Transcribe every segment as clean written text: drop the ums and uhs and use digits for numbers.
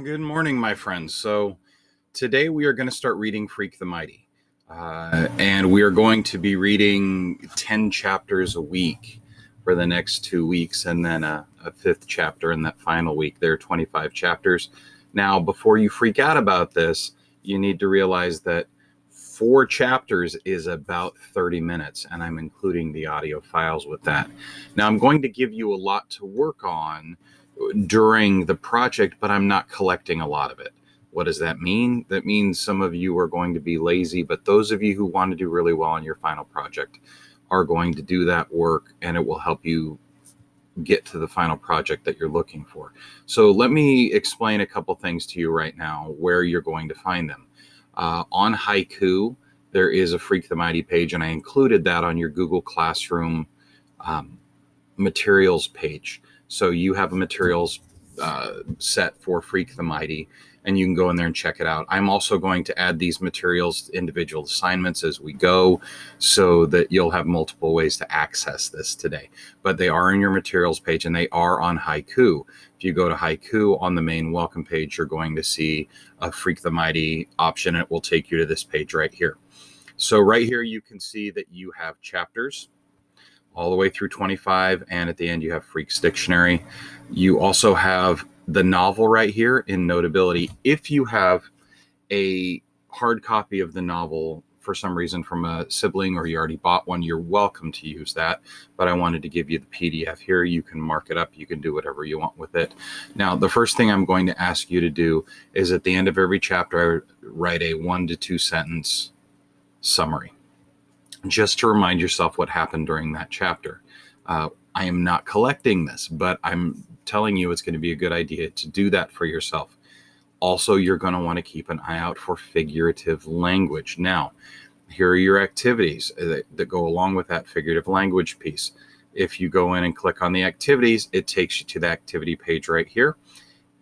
Good morning, my friends. So today we are going to start reading Freak the Mighty. And we are going to be reading 10 chapters a week for the next 2 weeks, and then a fifth chapter in that final week. There are 25 chapters. Now, before you freak out about this, you need to realize that 4 chapters is about 30 minutes, and I'm including the audio files with that. Now, I'm going to give you a lot to work on during the project, but I'm not collecting a lot of it. What does that mean? That means some of you are going to be lazy, but those of you who want to do really well on your final project are going to do that work, and it will help you get to the final project that you're looking for. So let me explain a couple things to you right now where you're going to find them. On Haiku, there is a Freak the Mighty page, and I included that on your Google Classroom materials page. So you have a materials set for Freak the Mighty, and you can go in there and check it out. I'm also going to add these materials, individual assignments as we go, so that you'll have multiple ways to access this today. But they are in your materials page, and they are on Haiku. If you go to Haiku on the main welcome page, you're going to see a Freak the Mighty option, and it will take you to this page right here. So right here, you can see that you have chapters all the way through 25, and at the end you have Freaks Dictionary. You also have the novel right here in Notability. If you have a hard copy of the novel for some reason from a sibling, or you already bought one, you're welcome to use that, but I wanted to give you the PDF here. You can mark it up, you can do whatever you want with it. Now, the first thing I'm going to ask you to do is at the end of every chapter, I write a 1 to 2 sentence summary, just to remind yourself what happened during that chapter. I am not collecting this, but I'm telling you it's going to be a good idea to do that for yourself. Also, you're going to want to keep an eye out for figurative language. Now, here are your activities that go along with that figurative language piece. If you go in and click on the activities, it takes you to the activity page right here.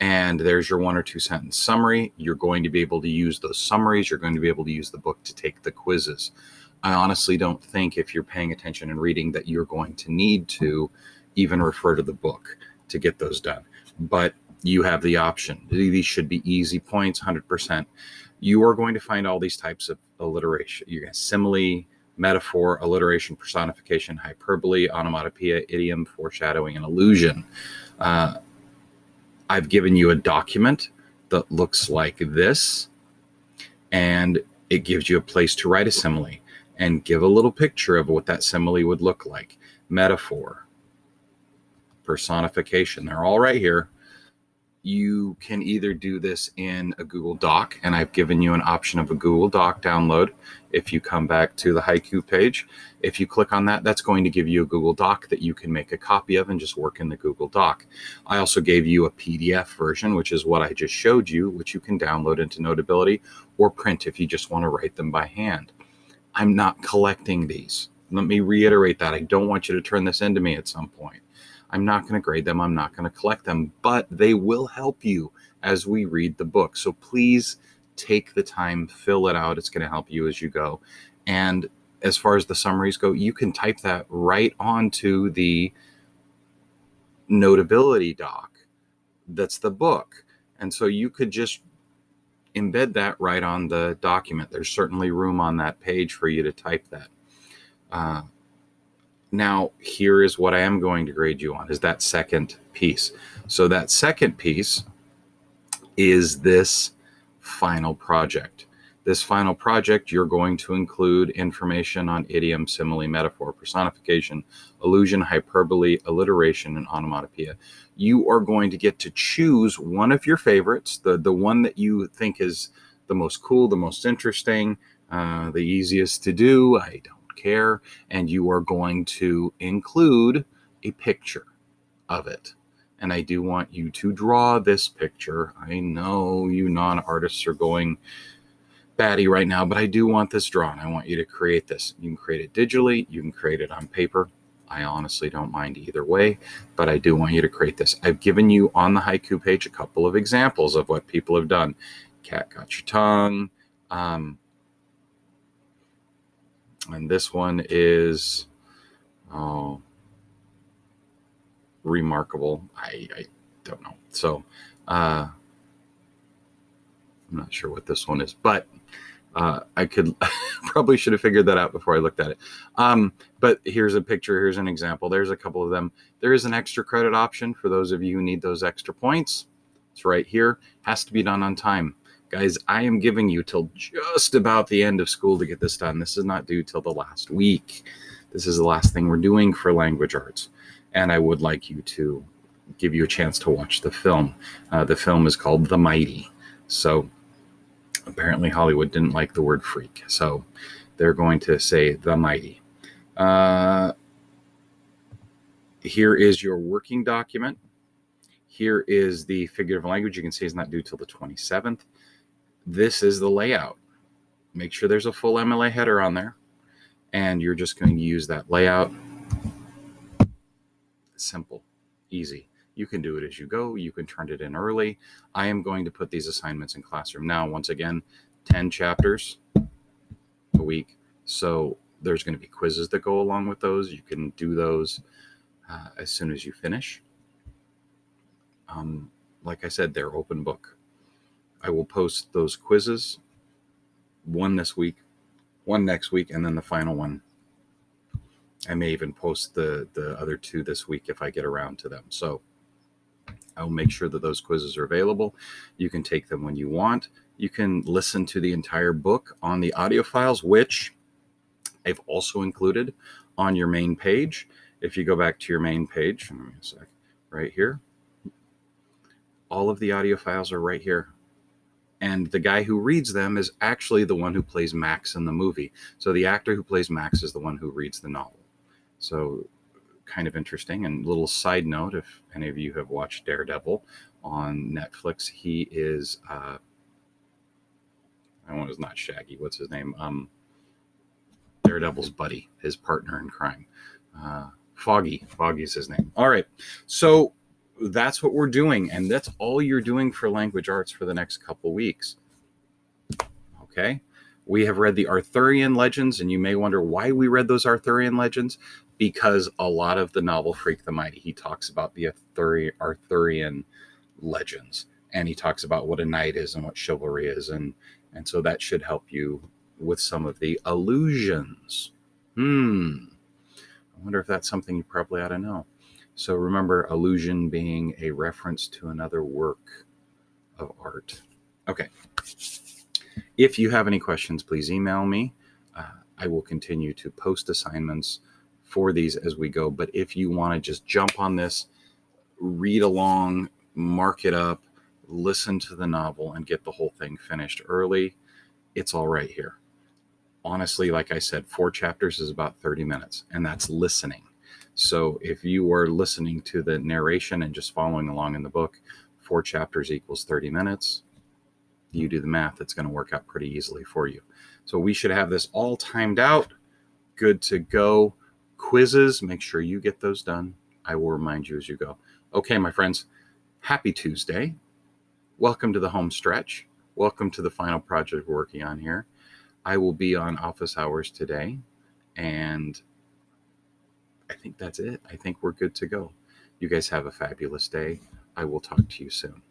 And there's your 1 or 2 sentence summary. You're going to be able to use those summaries. You're going to be able to use the book to take the quizzes. I honestly don't think, if you're paying attention and reading, that you're going to need to even refer to the book to get those done. But you have the option. These should be easy points, 100%. You are going to find all these types of alliteration. You got simile, metaphor, alliteration, personification, hyperbole, onomatopoeia, idiom, foreshadowing, and allusion. I've given you a document that looks like this, and it gives you a place to write a simile and give a little picture of what that simile would look like. Metaphor, personification, they're all right here. You can either do this in a Google Doc, and I've given you an option of a Google Doc download. If you come back to the Haiku page, if you click on that, that's going to give you a Google Doc that you can make a copy of and just work in the Google Doc. I also gave you a PDF version, which is what I just showed you, which you can download into Notability or print if you just want to write them by hand. I'm not collecting these. Let me reiterate that. I don't want you to turn this into me at some point. I'm not going to grade them. I'm not going to collect them, but they will help you as we read the book. So please take the time, fill it out. It's going to help you as you go. And as far as the summaries go, you can type that right onto the Notability doc. That's the book. And so you could just embed that right on the document. There's certainly room on that page for you to type that. Now, here is what I am going to grade you on, is that second piece. So that second piece is this final project. This final project, you're going to include information on idiom, simile, metaphor, personification, allusion, hyperbole, alliteration, and onomatopoeia. You are going to get to choose one of your favorites, the one that you think is the most cool, the most interesting, the easiest to do. I don't care. And you are going to include a picture of it. And I do want you to draw this picture. I know you non-artists are going batty right now, but I do want this drawn. I want you to create this. You can create it digitally. You can create it on paper. I honestly don't mind either way, but I do want you to create this. I've given you on the Haiku page a couple of examples of what people have done. Cat got your tongue. And this one is remarkable. I don't know. So I'm not sure what this one is, but I could probably should have figured that out before I looked at it. But here's a picture. Here's an example. There's a couple of them. There is an extra credit option for those of you who need those extra points. It's right here. Has to be done on time. Guys, I am giving you till just about the end of school to get this done. This is not due till the last week. This is the last thing we're doing for language arts. And I would like you to give you a chance to watch the film. The film is called The Mighty. So apparently Hollywood didn't like the word freak. So they're going to say The Mighty. Here is your working document. Here is the figurative language. You can see it's not due till the 27th. This is the layout. Make sure there's a full MLA header on there. And you're just going to use that layout. Simple, easy. You can do it as you go. You can turn it in early. I am going to put these assignments in Classroom now. Once again, 10 chapters a week. So there's going to be quizzes that go along with those. You can do those as soon as you finish. Like I said, they're open book. I will post those quizzes, one this week, one next week, and then the final one. I may even post the other two this week if I get around to them. So I'll make sure that those quizzes are available. You can take them when you want. You can listen to the entire book on the audio files, which I've also included on your main page. If you go back to your main page, let me a sec, right here, all of the audio files are right here. And the guy who reads them is actually the one who plays Max in the movie. So the actor who plays Max is the one who reads the novel. So kind of interesting. And little side note, if any of you have watched Daredevil on Netflix, he is, I want it's not Shaggy. What's his name? Daredevil's buddy, his partner in crime. Foggy. Foggy's his name. All right. So that's what we're doing. And that's all you're doing for language arts for the next couple weeks. Okay. We have read the Arthurian legends, and you may wonder why we read those Arthurian legends, because a lot of the novel Freak the Mighty, he talks about the Arthurian legends, and he talks about what a knight is and what chivalry is. And so that should help you with some of the allusions. I wonder if that's something you probably ought to know. So remember, allusion being a reference to another work of art. Okay. If you have any questions, please email me. I will continue to post assignments for these as we go. But if you want to just jump on this, read along, mark it up, listen to the novel, and get the whole thing finished early, it's all right here. Honestly, like I said, 4 chapters is about 30 minutes, and that's listening. So if you are listening to the narration and just following along in the book, 4 chapters equals 30 minutes. You do the math, it's going to work out pretty easily for you. So we should have this all timed out, good to go. Quizzes, make sure you get those done. I will remind you as you go. Okay, my friends, happy Tuesday. Welcome to the home stretch. Welcome to the final project we're working on here. I will be on office hours today, and I think that's it. I think we're good to go. You guys have a fabulous day. I will talk to you soon.